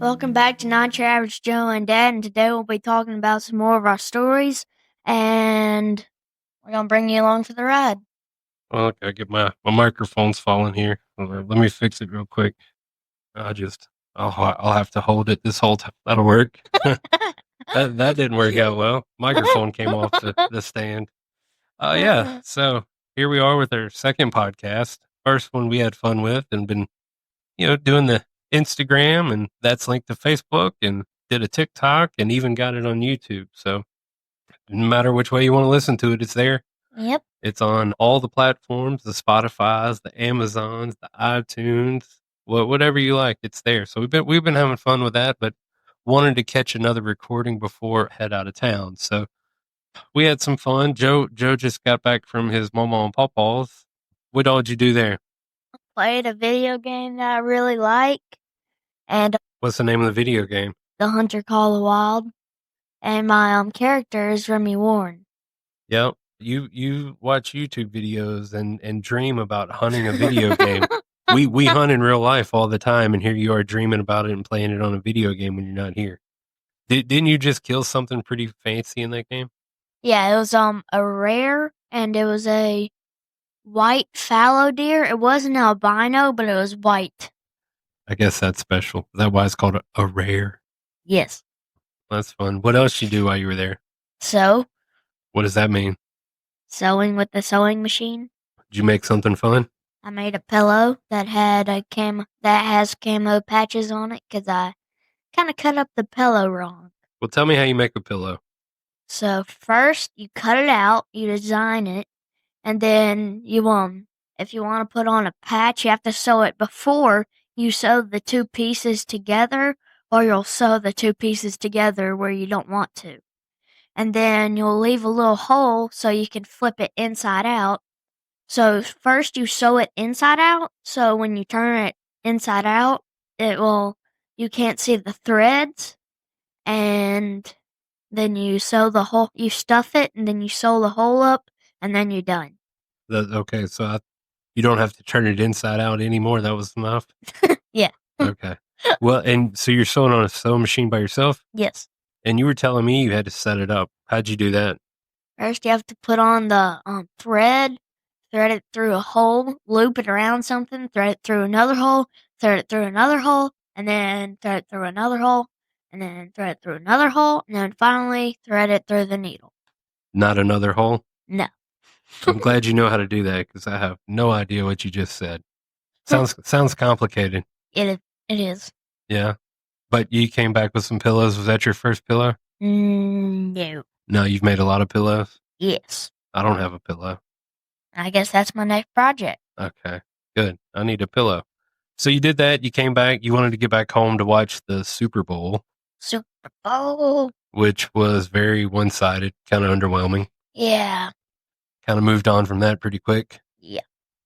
Welcome back to Not Your Average Joe and Dad, and today we'll be talking about some more of our stories, and we're going to bring you along for the ride. Well, I get my microphone's falling here. Let me fix it real quick. I'll have to hold it this whole time. That'll work. That didn't work out well. Microphone came off the stand. Yeah. So here we are with our second podcast. First one we had fun with and been, doing the Instagram, and that's linked to Facebook, and did a TikTok and even got it on YouTube. So no matter which way you want to listen to it, it's there. Yep. It's on all the platforms, the Spotify's, the Amazons, the iTunes, whatever you like, it's there. So we've been having fun with that, but wanted to catch another recording before I head out of town. So we had some fun. Joe just got back from his mama and papa's. What all did you do there? Played a video game that I really like, and What's the name of the video game? The Hunter Call the Wild, and my character is Remy Warren. Yep. You watch YouTube videos and dream about hunting a video game. We hunt in real life all the time, and here you are dreaming about it and playing it on a video game when you're not here. Didn't you just kill something pretty fancy in that game? Yeah, it was a rare, and it was a white fallow deer. It wasn't albino, but it was white. I guess that's special. Is that why it's called a rare? Yes. That's fun. What else did you do while you were there? So, What does that mean? sewing with the sewing machine. Did you make something fun? I made a pillow that had that has camo patches on it because I kind of cut up the pillow wrong. Well, tell me how you make a pillow. So first you cut it out, you design it, and then if you want to put on a patch, you have to sew it before you sew the two pieces together, or you'll sew the two pieces together where you don't want to. And then you'll leave a little hole so you can flip it inside out. So first you sew it inside out, so when you turn it inside out, you can't see the threads, and then you stuff it, and then you sew the hole up, and then you're done. Okay, so you don't have to turn it inside out anymore. That was enough? Yeah. Okay. Well, and so you're sewing on a sewing machine by yourself? Yes. And you were telling me you had to set it up. How'd you do that? First you have to put on the thread it through a hole, loop it around something, thread it through another hole, thread it through another hole, and then thread it through another hole, and then thread it through another hole, and then finally thread it through the needle. Not another hole? No. I'm glad you know how to do that, because I have no idea what you just said. Sounds complicated. It is. Yeah. But you came back with some pillows. Was that your first pillow? No. No, you've made a lot of pillows? Yes. I don't have a pillow. I guess that's my next project. Okay, good. I need a pillow. So you did that. You came back. You wanted to get back home to watch the Super Bowl. Super Bowl. Which was very one-sided, kind of underwhelming. Yeah. Kind of moved on from that pretty quick. Yeah.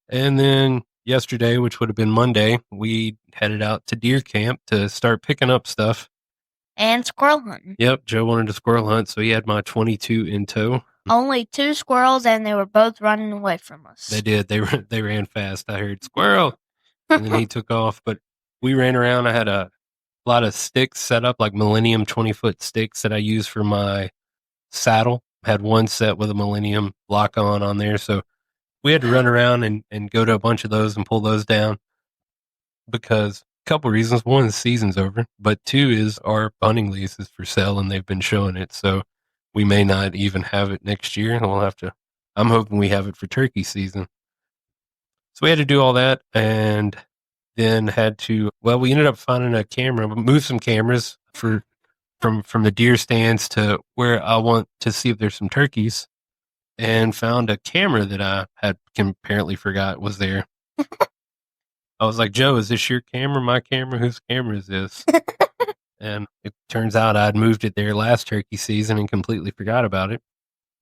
And then yesterday, which would have been Monday, we headed out to deer camp to start picking up stuff. And squirrel hunting. Yep, Joe wanted to squirrel hunt, so he had my 22 in tow. Only 2 squirrels, and they were both running away from us. They did. They ran fast. I heard squirrel, and then he took off. But we ran around. I had a lot of sticks set up, like Millennium 20-foot sticks that I use for my saddle. Had one set with a Millennium lock-on there, so we had to run around and go to a bunch of those and pull those down because a couple reasons. One, the season's over, but two is our hunting lease is for sale, and they've been showing it, so we may not even have it next year. We'll have to. I'm hoping we have it for turkey season. So we had to do all that, and then we ended up finding a camera, move some cameras from the deer stands to where I want to see if there's some turkeys, and found a camera that I had apparently forgot was there. I was like, Joe, is this your camera, my camera? Whose camera is this? And it turns out I'd moved it there last turkey season and completely forgot about it.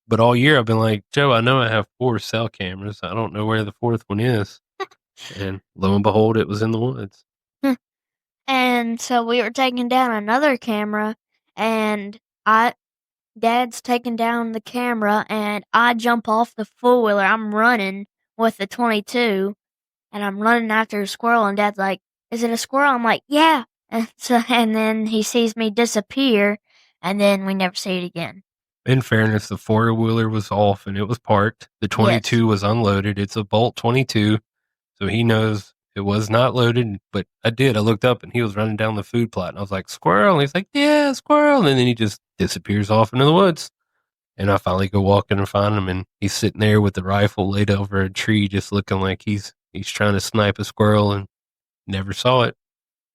But all year I've been like, Joe, I know I have 4 cell cameras. I don't know where the 4th one is. And lo and behold, it was in the woods. And so we were taking down another camera, and Dad's taking down the camera, and I jump off the four-wheeler. I'm running with the 22, and I'm running after a squirrel, and Dad's like, is it a squirrel? I'm like, yeah. And then he sees me disappear, and then we never see it again. In fairness, the four-wheeler was off and it was parked. The Yes. 22 was unloaded. It's a Bolt 22, so he knows it was not loaded. But I looked up and he was running down the food plot, and I was like, "Squirrel!" And he's like, "Yeah, squirrel!" And then he just disappears off into the woods. And I finally go walking and find him, and he's sitting there with the rifle laid over a tree, just looking like he's trying to snipe a squirrel, and never saw it.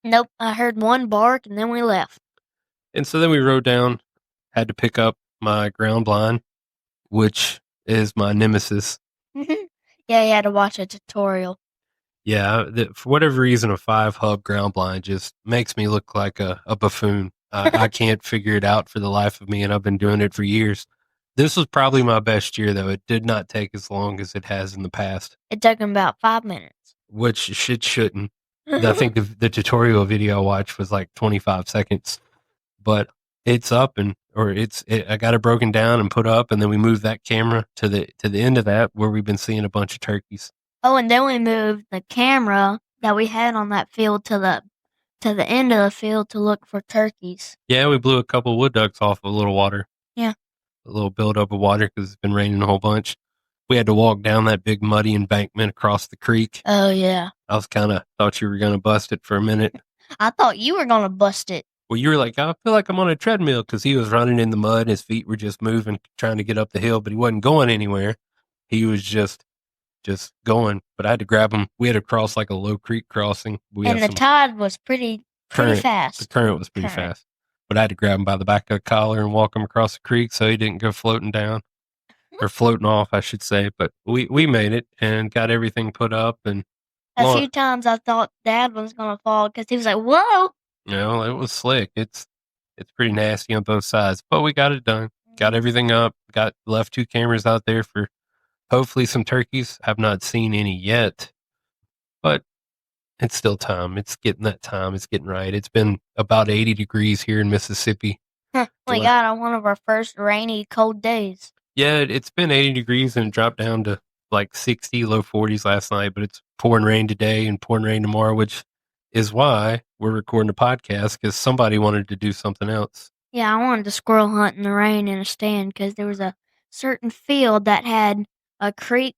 Nope, I heard one bark, and then we left. And so then we rode down, had to pick up my ground blind, which is my nemesis. Yeah, you had to watch a tutorial. Yeah, for whatever reason, a 5-hub ground blind just makes me look like a buffoon. I can't figure it out for the life of me, and I've been doing it for years. This was probably my best year, though. It did not take as long as it has in the past. It took him about 5 minutes. Which it shouldn't. I think the tutorial video I watched was like 25 seconds, but it's up I got it broken down and put up, and then we moved that camera to the end of that where we've been seeing a bunch of turkeys. Oh, and then we moved the camera that we had on that field to the end of the field to look for turkeys. Yeah, we blew a couple wood ducks off of a little water. Yeah. A little buildup of water because it's been raining a whole bunch. We had to walk down that big muddy embankment across the creek. Oh, yeah. I was thought you were going to bust it for a minute. I thought you were going to bust it. Well, you were like, I feel like I'm on a treadmill because he was running in the mud. His feet were just moving, trying to get up the hill, but he wasn't going anywhere. He was just going, but I had to grab him. We had to cross like a low creek crossing. And the tide was pretty fast. The current was pretty fast. But I had to grab him by the back of the collar and walk him across the creek so he didn't go floating down. Or floating off, I should say. But we made it and got everything put up. And a few times I thought Dad was going to fall because he was like, whoa. You know, it was slick. It's pretty nasty on both sides. But we got it done. Got everything up. Left 2 cameras out there for hopefully some turkeys. Have not seen any yet. But it's still time. It's getting that time. It's getting right. It's been about 80 degrees here in Mississippi. We got on one of our first rainy, cold days. Yeah, it's been 80 degrees and it dropped down to like 60, low 40s last night, but it's pouring rain today and pouring rain tomorrow, which is why we're recording a podcast because somebody wanted to do something else. Yeah, I wanted to squirrel hunt in the rain in a stand because there was a certain field that had a creek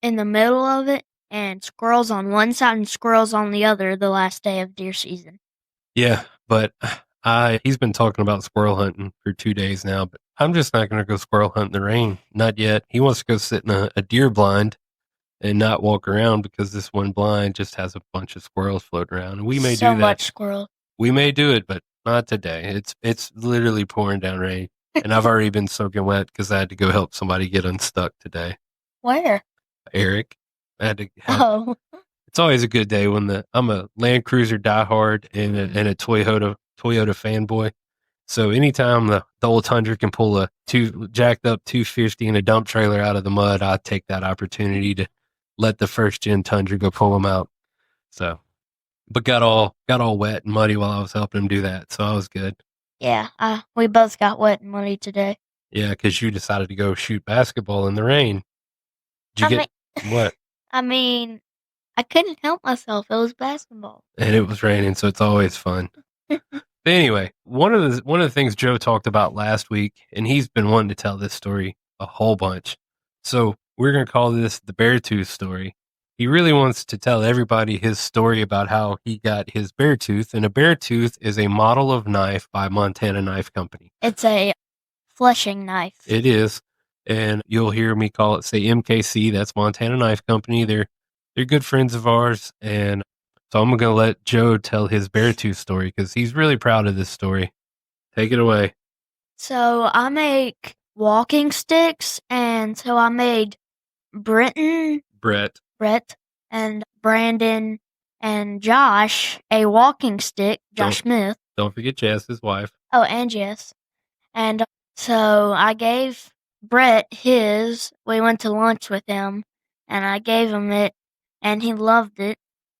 in the middle of it and squirrels on one side and squirrels on the other the last day of deer season. Yeah, but he's been talking about squirrel hunting for 2 days now, but I'm just not going to go squirrel hunt in the rain. Not yet. He wants to go sit in a deer blind and not walk around because this one blind just has a bunch of squirrels floating around. And we may do that. So much squirrel. We may do it, but not today. It's literally pouring down rain. And I've already been soaking wet because I had to go help somebody get unstuck today. Where? Eric. It's always a good day when I'm a Land Cruiser diehard and a Toyota fanboy. So anytime the old Tundra can pull a jacked up 250 and a dump trailer out of the mud, I take that opportunity to let the first gen Tundra go pull them out. So, but got all wet and muddy while I was helping him do that. So I was good. Yeah, we both got wet and muddy today. Yeah, because you decided to go shoot basketball in the rain. What? I mean, I couldn't help myself. It was basketball. And it was raining, so it's always fun. But anyway, one of the things Joe talked about last week, and he's been wanting to tell this story a whole bunch. So we're going to call this the Beartooth story. He really wants to tell everybody his story about how he got his Beartooth. And a Beartooth is a model of knife by Montana Knife Company. It's a fleshing knife. It is. And you'll hear me call it, say, MKC. That's Montana Knife Company. They're good friends of ours. And so I'm going to let Joe tell his Beartooth story because he's really proud of this story. Take it away. So I make walking sticks. And so I made Brett, and Brandon, and Josh a walking stick. Josh Smith. Don't forget Jess, his wife. Oh, and Jess. And so I gave Brett his. We went to lunch with him, and I gave him it, and he loved it.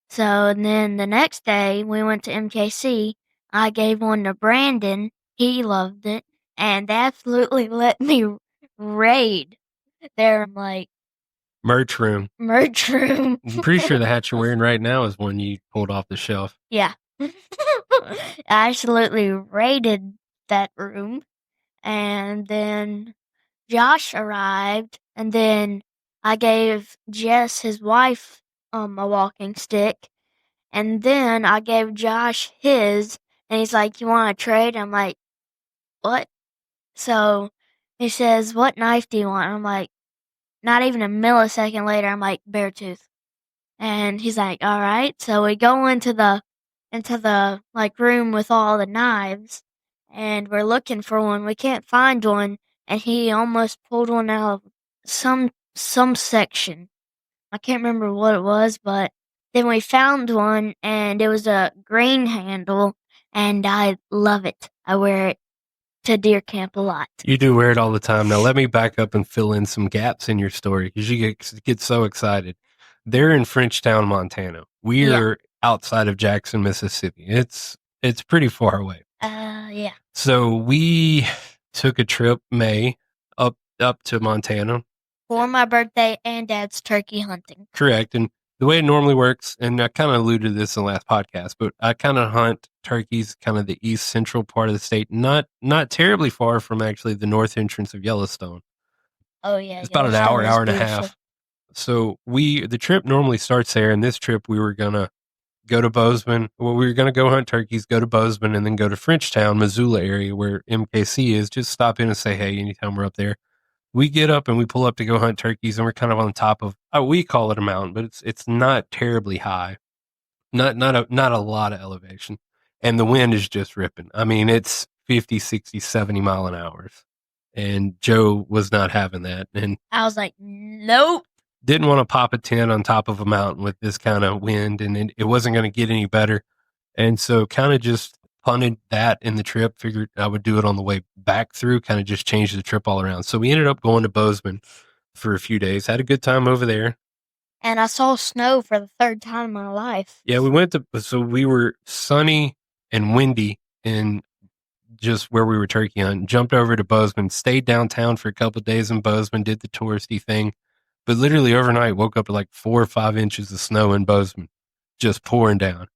So and then the next day, we went to MKC. I gave one to Brandon. He loved it, and they absolutely let me raid their, merch room. I'm pretty sure the hat you're wearing right now is one you pulled off the shelf. Yeah. I absolutely raided that room. And then Josh arrived, and then I gave Jess, his wife, a walking stick. And then I gave Josh his, and he's like, "You want to trade?" I'm like, "What?" So he says, "What knife do you want?" I'm like, not even a millisecond later, I'm like, "Beartooth." And he's like, "All right." So we go into the like room with all the knives, and we're looking for one. We can't find one, and he almost pulled one out of some section. I can't remember what it was, but then we found one, and it was a green handle, and I love it. I wear it to deer camp a lot. You do wear it all the time. Now let me back up and fill in some gaps in your story because you get so excited. They're in Frenchtown, Montana. We Yeah. are outside of Jackson, Mississippi. It's pretty far away. Yeah. So we took a trip May up to Montana. For my birthday and Dad's turkey hunting. Correct. And the way it normally works, and I kind of alluded to this in the last podcast, but I kind of hunt turkeys kind of the east central part of the state, not terribly far from actually the north entrance of Yellowstone. Oh yeah, It's about an hour, Yellowstone is hour and a beautiful. half. So the trip normally starts there, and this trip we were gonna go to Bozeman. Well, we were gonna go hunt turkeys, go to Bozeman, and then go to Frenchtown, Missoula area where MKC is. Just stop in and say hey anytime we're up there. We get up and we pull up to go hunt turkeys, and we're kind of on top of we call it a mountain, but it's not terribly high, not a lot of elevation, and the wind is just ripping. I mean, it's 50, 60, 70 mile an hour, and Joe was not having that, and I was like, nope. didn't want to pop a tent on top of a mountain with this kind of wind, and it wasn't going to get any better, and so kind of just punted that in the trip. Figured I would do it on the way back through, kind of just change the trip all around. So we ended up going to Bozeman for a few days. Had a good time over there. And I saw snow for the third time in my life. Yeah, we went to, so we were sunny and windy in just where we were turkey hunting. Jumped over to Bozeman, stayed downtown for a couple of days in Bozeman, did the touristy thing. But literally overnight, woke up with like 4 or 5 inches of snow in Bozeman, just pouring down.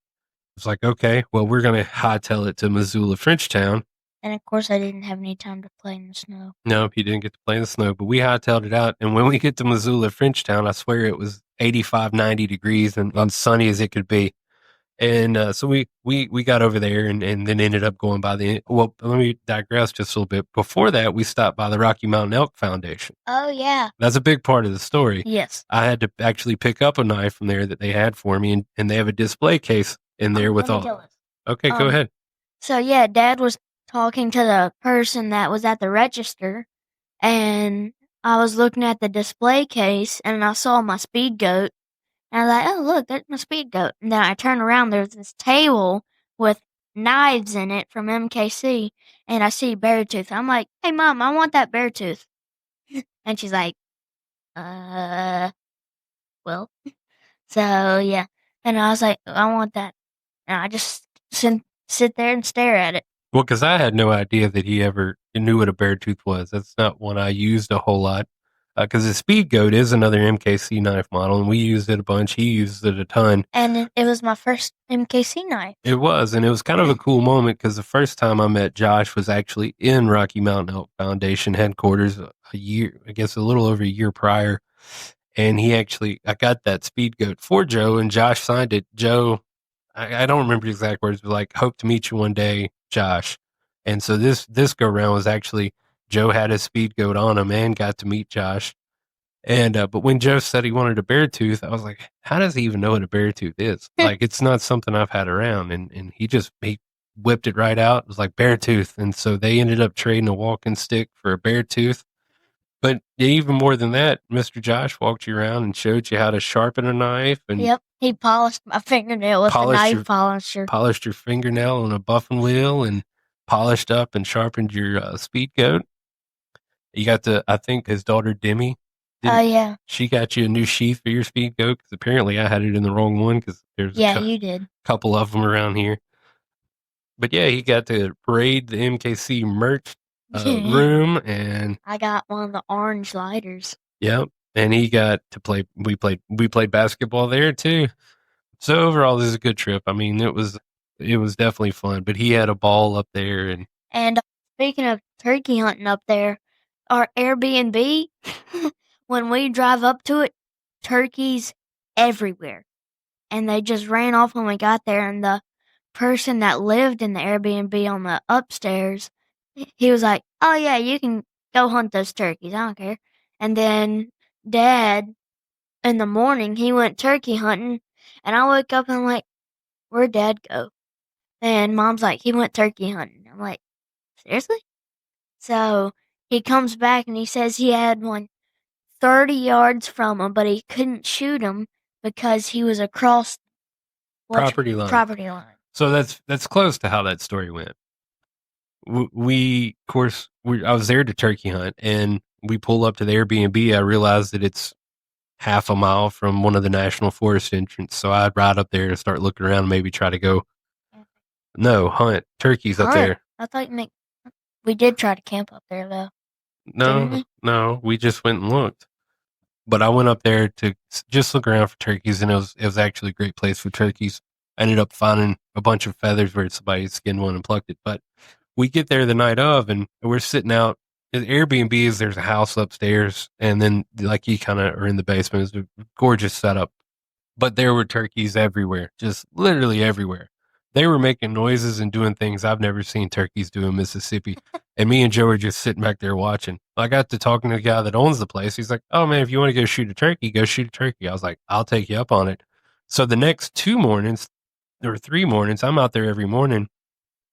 It's like, okay, well, we're going to hightail it to Missoula, Frenchtown. And of course, I didn't have any time to play in the snow. Nope, you didn't get to play in the snow, but we hightailed it out. And when we get to Missoula, Frenchtown, I swear it was 85, 90 degrees and sunny as it could be. And so we got over there and then ended up going by well, let me digress just a little bit. Before that, we stopped by the Rocky Mountain Elk Foundation. Oh, yeah. That's a big part of the story. Yes. I had to actually pick up a knife from there that they had for me, and they have a display case in there with all. Okay, go ahead. So, yeah, Dad was talking to the person that was at the register, and I was looking at the display case, and I saw my speed goat. And I was like, oh, look, that's my speed goat. And then I turn around, there's this table with knives in it from MKC, and I see Beartooth. I'm like, hey, Mom, I want that Beartooth. And she's like, well. So, yeah. And I was like, I want that. And I just sit there and stare at it. Well, because I had no idea that he ever knew what a Beartooth was. That's not one I used a whole lot. Because the Speed Goat is another MKC knife model, and we used it a bunch. He used it a ton. And it was my first MKC knife. It was, and it was kind of a cool moment because the first time I met Josh was actually in Rocky Mountain Elk Foundation headquarters a year, I guess a little over a year prior. And I got that Speed Goat for Joe, and Josh signed it. Joe, I don't remember the exact words, but like, hope to meet you one day, Josh. And so this go round was actually Joe had his Speed Goat on him and got to meet Josh. And but when Joe said he wanted a Beartooth, I was like, how does he even know what a Beartooth is? Like, it's not something I've had around. And he whipped it right out. It was like Beartooth. And so they ended up trading a walking stick for a Beartooth. But even more than that, Mr. Josh walked you around and showed you how to sharpen a knife. And yep, he polished my fingernail with a knife polisher. Polished your fingernail on a buffing wheel and polished up and sharpened your Speed Goat. You got I think his daughter Demi. Oh, yeah. She got you a new sheath for your Speed Goat because apparently I had it in the wrong one because there's you did. Couple of them around here. But yeah, he got to raid the MKC merch room, and I got one of the orange lighters. Yep, and he got to play. We played basketball there too. So overall, this is a good trip. I mean, it was it was definitely fun. But he had a ball up there, and And speaking of turkey hunting up there, our Airbnb, when we drive up to it, turkeys everywhere. And they just ran off when we got there. And the person that lived in the Airbnb on the upstairs, he was like, "Oh, yeah, you can go hunt those turkeys. I don't care." And then Dad, in the morning, he went turkey hunting. And I woke up and I'm like, "Where'd Dad go?" And Mom's like, "He went turkey hunting." I'm like, "Seriously?" So he comes back and he says he had one 30 yards from him, but he couldn't shoot him because he was across property line. property line. So that's close to how that story went. Of course, I was there to turkey hunt, and we pull up to the Airbnb. I realized that it's half a mile from one of the national forest entrance. So I'd ride up there and start looking around and maybe try to go, no, hunt turkeys up there. I thought we did try to camp up there, though. No, we just went and looked. But I went up there to just look around for turkeys, and it was actually a great place for turkeys. I ended up finding a bunch of feathers where somebody skinned one and plucked it. But we get there the night of, and we're sitting out. The Airbnb is there's a house upstairs, and then like you kind of are in the basement. It's a gorgeous setup, but there were turkeys everywhere, just literally everywhere. They were making noises and doing things I've never seen turkeys do in Mississippi. And me and Joe were just sitting back there watching. I got to talking to the guy that owns the place. He's like, "Oh man, if you want to go shoot a turkey, go shoot a turkey." I was like, "I'll take you up on it." So the next 2 mornings or 3 mornings, I'm out there every morning,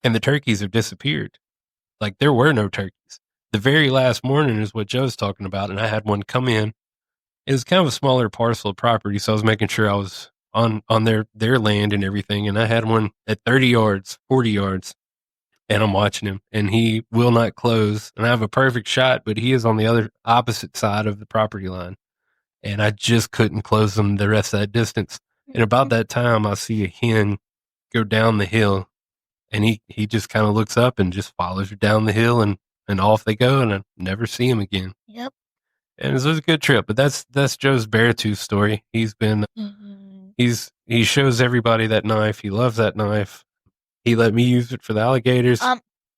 and the turkeys have disappeared. Like there were no turkeys. The very last morning is what Joe's talking about, and I had one come in. It was kind of a smaller parcel of property, so I was making sure I was on their land and everything. And I had one at 30 yards, 40 yards, and I'm watching him, and he will not close. And I have a perfect shot, but he is on the other opposite side of the property line, and I just couldn't close him the rest of that distance. And about that time, I see a hen go down the hill, and he just kind of looks up and just follows her down the hill, and off they go, and I never see him again. Yep. And it was a good trip. But that's Joe's Beartooth story. He's been he shows everybody that knife. He loves that knife. He let me use it for the alligators.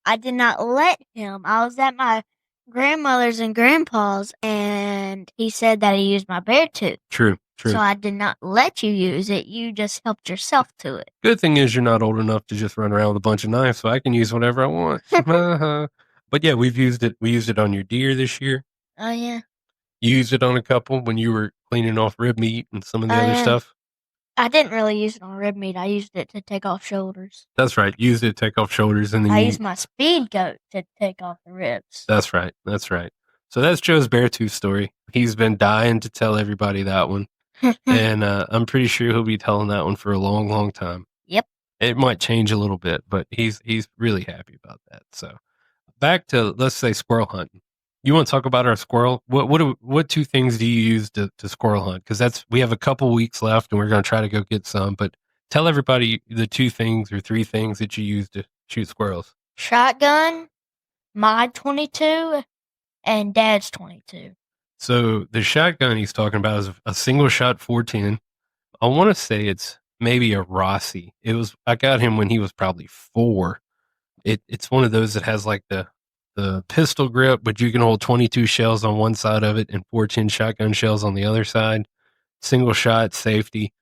I did not let him. I was at my grandmother's and grandpa's, and he said that he used my Beartooth. True. So I did not let you use it. You just helped yourself to it. Good thing is you're not old enough to just run around with a bunch of knives, so I can use whatever I want. But yeah, we've used it. We used it on your deer this year. Oh, yeah. You used it on a couple when you were cleaning off rib meat and some of the other stuff. I didn't really use it on rib meat. I used it to take off shoulders. That's right. Used it to take off shoulders, and then I used my speed goat to take off the ribs. That's right. So that's Joe's Beartooth story. He's been dying to tell everybody that one. And I'm pretty sure he'll be telling that one for a long, long time. Yep. It might change a little bit, but he's really happy about that. So back to, let's say, squirrel hunting. You want to talk about our squirrel? What two things do you use to squirrel hunt? Because we have a couple weeks left, and we're going to try to go get some. But tell everybody the 2 things or 3 things that you use to shoot squirrels. Shotgun, my 22, and Dad's 22. So the shotgun he's talking about is a single shot 410. I want to say it's maybe a Rossi. I got him when he was probably 4. It's one of those that has like the pistol grip, but you can hold 22 shells on one side of it and 410 shotgun shells on the other side. Single shot safety.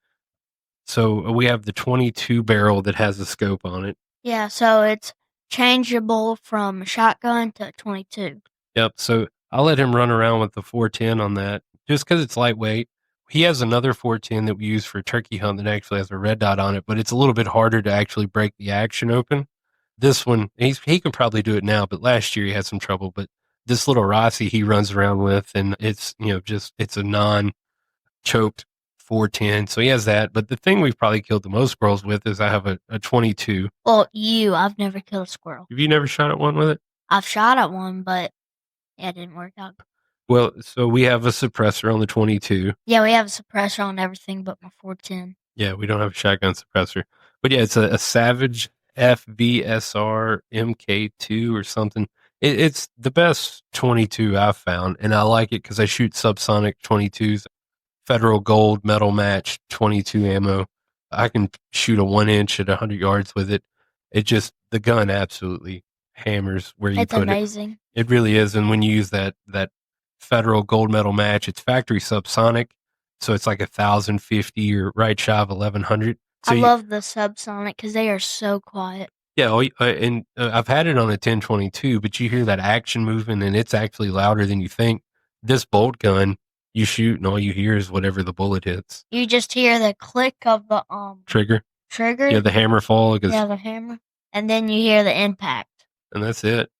So we have the 22 barrel that has a scope on it. Yeah, so it's changeable from shotgun to 22. Yep. So I'll let him run around with the 410 on that just because it's lightweight. He has another 410 that we use for turkey hunt that actually has a red dot on it, but it's a little bit harder to actually break the action open. This one, he can probably do it now, but last year he had some trouble. But this little Rossi he runs around with, and it's it's a non-choked 410, so he has that. But the thing we've probably killed the most squirrels with is I have a 22. Well, I've never killed a squirrel. Have you never shot at one with it? I've shot at one, but it didn't work out. Well, so we have a suppressor on the 22. Yeah, we have a suppressor on everything but my 410. Yeah, we don't have a shotgun suppressor. But yeah, it's a Savage FVSR MK2 or something. It's the best 22 I've found, and I like it because I shoot subsonic 22s, Federal Gold Metal Match 22 ammo. I can shoot a 1 inch at 100 yards with it. The gun absolutely hammers where you It's put it. amazing. It really is. And when you use that federal gold medal match, it's factory subsonic. So it's like 1,050 or right shy of 1,100. So I love the subsonic because they are so quiet. yeah, I've had it on a 1022, but you hear that action moving, and it's actually louder than you think. This bolt gun, you shoot, and all you hear is whatever the bullet hits. You just hear the click of the Trigger. trigger. Yeah, the hammer fall. Yeah, the hammer, and then you hear the impact. And that's it.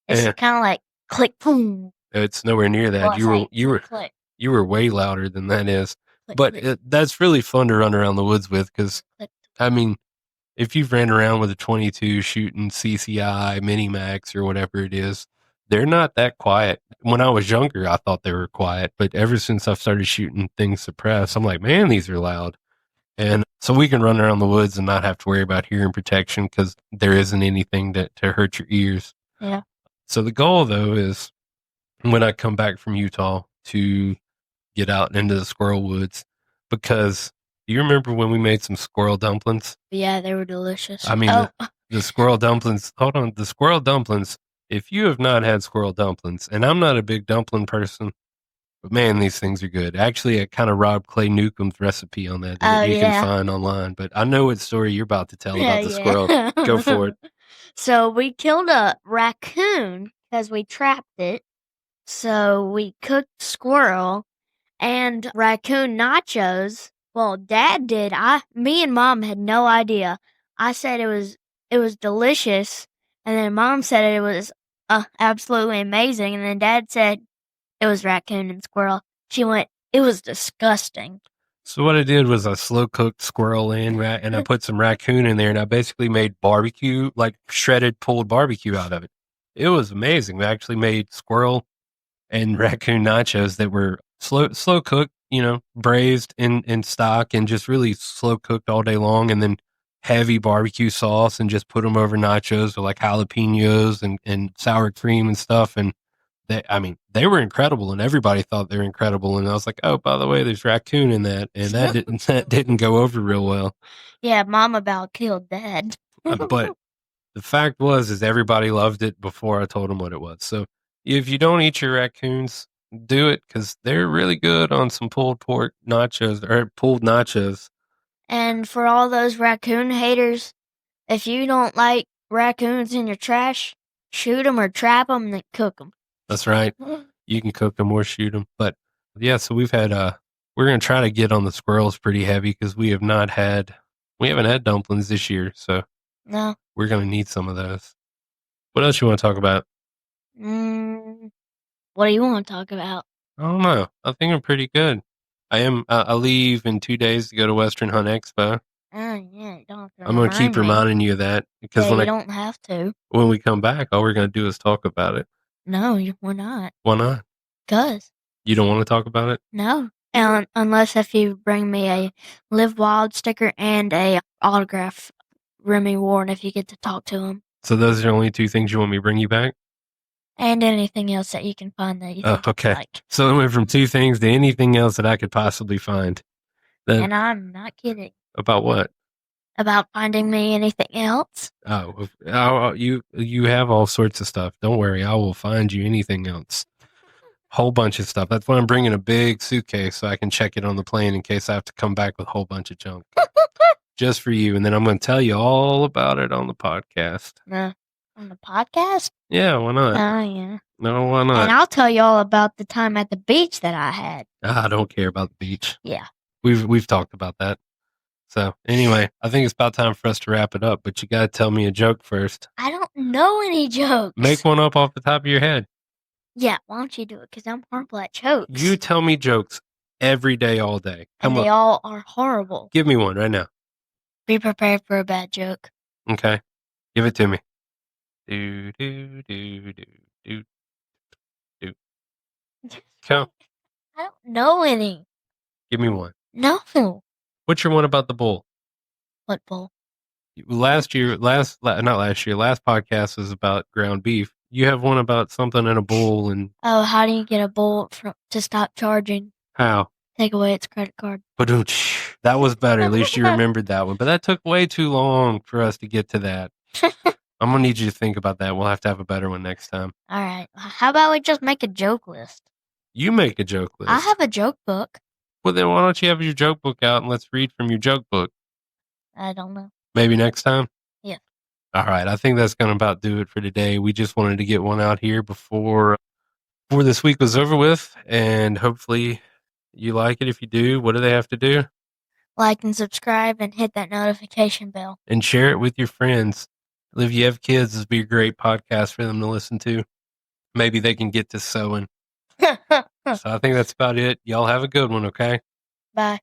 It's kind of like click, boom. It's nowhere near that. Well, You were way louder than that is. Click, But click. that's really fun to run around the woods with because, I mean, if you've ran around with a 22 shooting CCI, Minimax, or whatever it is, they're not that quiet. When I was younger, I thought they were quiet. But ever since I've started shooting things suppressed, I'm like, man, these are loud. And so we can run around the woods and not have to worry about hearing protection because there isn't anything to hurt your ears. Yeah. So the goal, though, is when I come back from Utah to get out into the squirrel woods, because do you remember when we made some squirrel dumplings? Yeah, they were delicious. I mean, the squirrel dumplings, hold on, the squirrel dumplings, if you have not had squirrel dumplings, and I'm not a big dumpling person, but man, these things are good. Actually, I kind of robbed Clay Newcomb's recipe on that you can find online, but I know what story you're about to tell about the squirrel. Go for it. So we killed a raccoon because we trapped it. So we cooked squirrel and raccoon nachos. Well, Dad did. Me and Mom had no idea. I said it was delicious, and then Mom said it was absolutely amazing, and then Dad said it was raccoon and squirrel. She went, it was disgusting. So what I did was I slow cooked squirrel and I put some raccoon in there, and I basically made barbecue, like shredded pulled barbecue out of it. It was amazing. We actually made squirrel and raccoon nachos that were slow cooked, braised in stock and just really slow cooked all day long, and then heavy barbecue sauce and just put them over nachos with like jalapenos and sour cream and stuff. And they were incredible, and everybody thought they were incredible. And I was like, oh, by the way, there's raccoon in that, and that didn't go over real well. Yeah, Mom about killed Dad. But the fact is everybody loved it before I told them what it was. So if you don't eat your raccoons, do it because they're really good on some pulled pork nachos or pulled nachos. And for all those raccoon haters, if you don't like raccoons in your trash, shoot them or trap them and then cook them. That's right. You can cook them or shoot them. But yeah, so we're going to try to get on the squirrels pretty heavy because we haven't had dumplings this year. So no, we're going to need some of those. What else you want to talk about? What do you want to talk about? I don't know. I think I'm pretty good. I leave in 2 days to go to Western Hunt Expo. Yeah, don't I'm going to keep reminding you of that because you don't have to. When we come back, all we're going to do is talk about it. No, we're not. Why not? Because. You don't want to talk about it? No. Unless if you bring me a Live Wild sticker and a autograph Remy Warren if you get to talk to him. So those are the only two things you want me to bring you back? And anything else that you can find that you think okay. like. So it went from two things to anything else that I could possibly find. And I'm not kidding. About what? About finding me anything else? You have all sorts of stuff. Don't worry, I will find you anything else. Whole bunch of stuff. That's why I'm bringing a big suitcase so I can check it on the plane in case I have to come back with a whole bunch of junk. Just for you. And then I'm going to tell you all about it on the podcast. On the podcast? Yeah, why not? Oh, yeah. No, why not? And I'll tell you all about the time at the beach that I had. I don't care about the beach. Yeah. We've talked about that. So anyway, I think it's about time for us to wrap it up, but you got to tell me a joke first. I don't know any jokes. Make one up off the top of your head. Yeah, why don't you do it? Because I'm horrible at jokes. You tell me jokes every day, all day. And they all are horrible. Give me one right now. Be prepared for a bad joke. Okay. Give it to me. Do, do, do, do, do, do. Count. I don't know any. Give me one. No. What's your one about the bull? What bull? Last podcast was about ground beef. You have one about something in a bull and... Oh, how do you get a bull to stop charging? How? Take away its credit card. But that was better. At least you remembered that one. But that took way too long for us to get to that. I'm going to need you to think about that. We'll have to have a better one next time. All right. How about we just make a joke list? You make a joke list. I have a joke book. Well, then why don't you have your joke book out and let's read from your joke book? I don't know. Maybe next time? Yeah. All right. I think that's going to about do it for today. We just wanted to get one out here before this week was over with. And hopefully you like it. If you do, what do they have to do? Like and subscribe and hit that notification bell. And share it with your friends. If you have kids, this would be a great podcast for them to listen to. Maybe they can get to sewing. So I think that's about it. Y'all have a good one, okay? Bye.